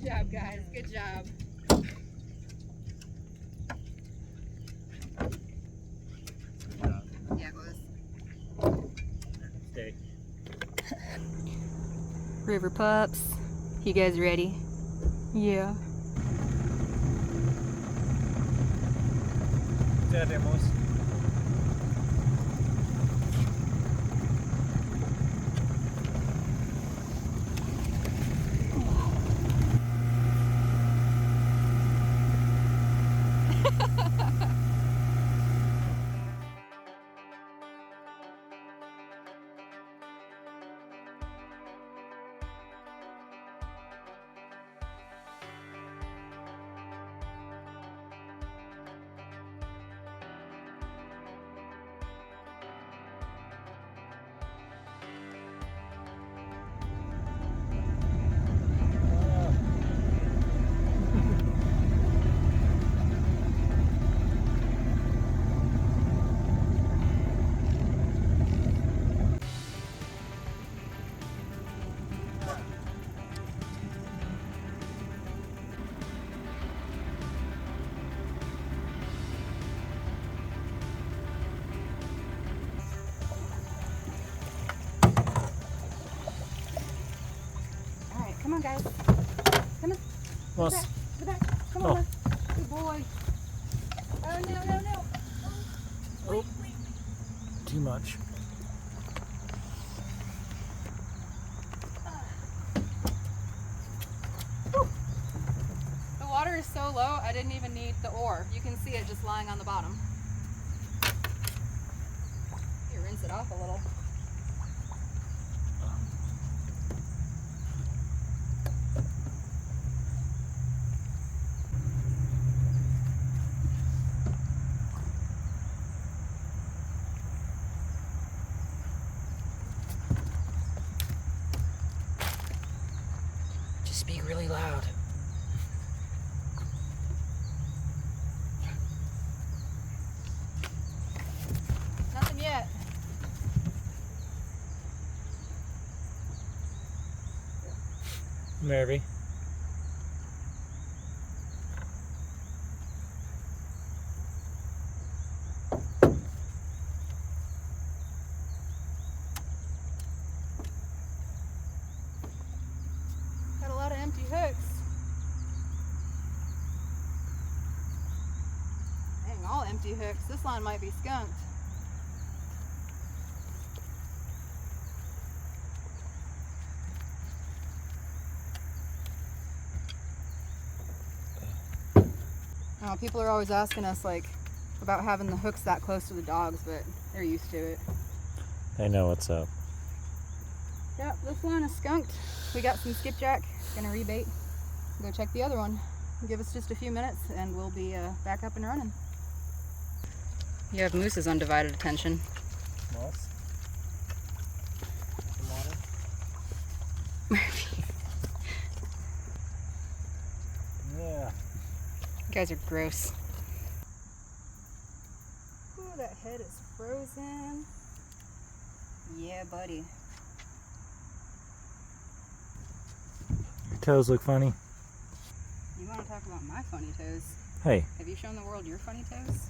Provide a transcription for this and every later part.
Good job, guys. Good job. Good job. Yeah, it was. Stay. River pups. You guys ready? Yeah. Ya vemos. Come on, guys. Come on. Well, To the back. Come on. Good boy. Oh, no. oh, too much. The water is so low, I didn't even need the oar. You can see it just lying on the bottom. You rinse it off a little. Just speak really loud. Nothing yet. Mary. Got a lot of empty hooks. Dang, all empty hooks. This line might be skunked. Oh, people are always asking us like about having the hooks that close to the dogs, but they're used to it. They know what's up. Yep, this line is skunked. We got some skipjack. Gonna rebait. Go check the other one. Give us just a few minutes and we'll be back up and running. You have Moose's undivided attention. Moss? Some water? Yeah. You guys are gross. Ooh, that head is frozen. Yeah, buddy. Your toes look funny. You want to talk about my funny toes? Hey. Have you shown the world your funny toes?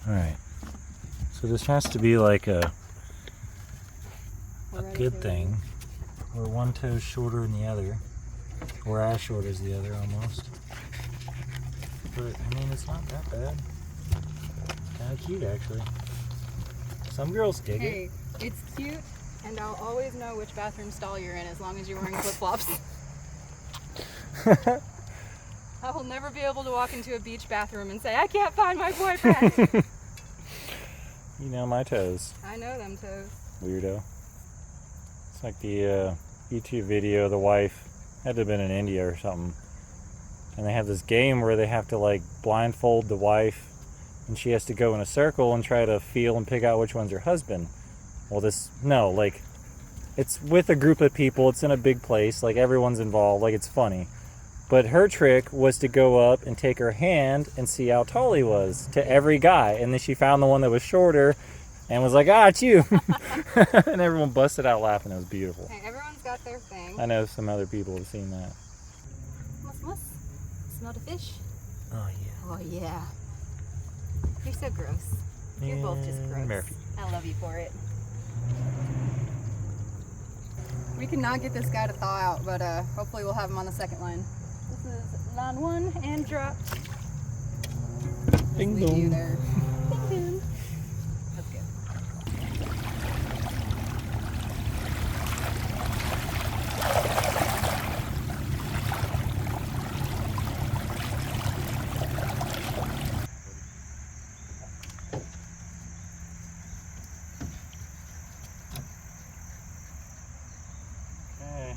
Alright. So this has to be like a We're ready good to- thing. Where one toe's shorter than the other. Or as short as the other almost. But I mean, it's not that bad. Kind of cute actually. Some girls dig it. Hey, it's cute, and I'll always know which bathroom stall you're in as long as you're wearing flip-flops. I will never be able to walk into a beach bathroom and say, I can't find my boyfriend. You know my toes, I know them toes. weirdo. It's like the YouTube video, the wife had to have been in India or something. And they have this game where they have to like blindfold the wife and she has to go in a circle and try to feel and pick out which one's her husband. Well, it's with a group of people, it's in a big place, like everyone's involved, like it's funny. But her trick was to go up and take her hand and see how tall he was to every guy. And then she found the one that was shorter and was like, ah, it's you. And everyone busted out laughing. It was beautiful. Hey, everyone's got their thing. I know some other people have seen that. smell the fish? Oh yeah. Oh yeah. You're so gross. You're both just gross. Murphy. I love you for it. We cannot get this guy to thaw out, but hopefully we'll have him on the second line. This is line 1 and drop. Ding Leave you dong. there. Ding dong. That's good. Okay.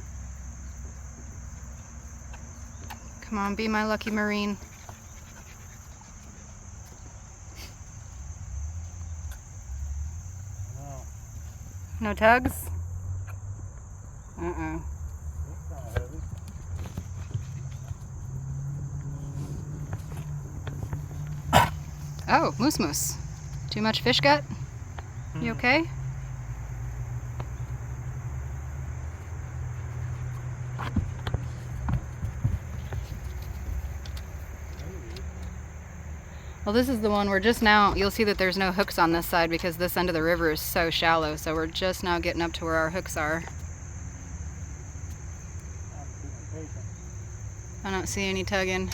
Come on, be my lucky Marine. Wow. No tugs? Uh-uh. That's kind of heavy. Oh, moose moose. Too much fish gut? You okay? Well, this is the one we're just now, you'll see that there's no hooks on this side because this end of the river is so shallow, so we're just now getting up to where our hooks are. I'm being patient. I don't see any tugging.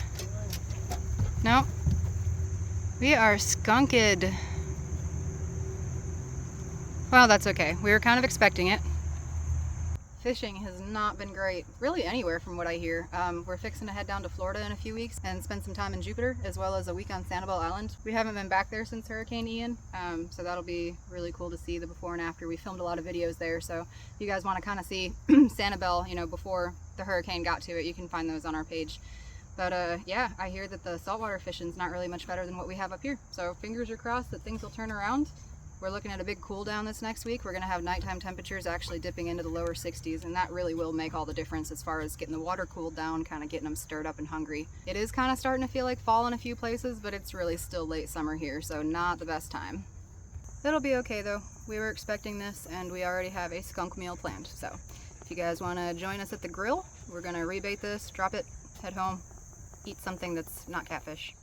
No. We are skunked. Well, that's okay. We were kind of expecting it. Fishing has not been great, really anywhere from what I hear. We're fixing to head down to Florida in a few weeks and spend some time in Jupiter, as well as a week on Sanibel Island. We haven't been back there since Hurricane Ian, so that'll be really cool to see the before and after. We filmed a lot of videos there, so if you guys want to kind of see Sanibel, you know, before the hurricane got to it, you can find those on our page. But yeah, I hear that the saltwater fishing's not really much better than what we have up here. So fingers are crossed that things will turn around. We're looking at a big cool down this next week. We're going to have nighttime temperatures actually dipping into the lower 60s, and that really will make all the difference as far as getting the water cooled down, kind of getting them stirred up and hungry. It is kind of starting to feel like fall in a few places, but it's really still late summer here, so not the best time. It'll be okay though. We were expecting this, and we already have a skunk meal planned. So if you guys want to join us at the grill, we're going to rebait this, drop it, head home, eat something that's not catfish.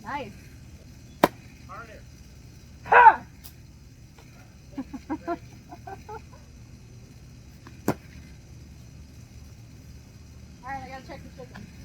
Nice. Harder. Ha! check the chicken.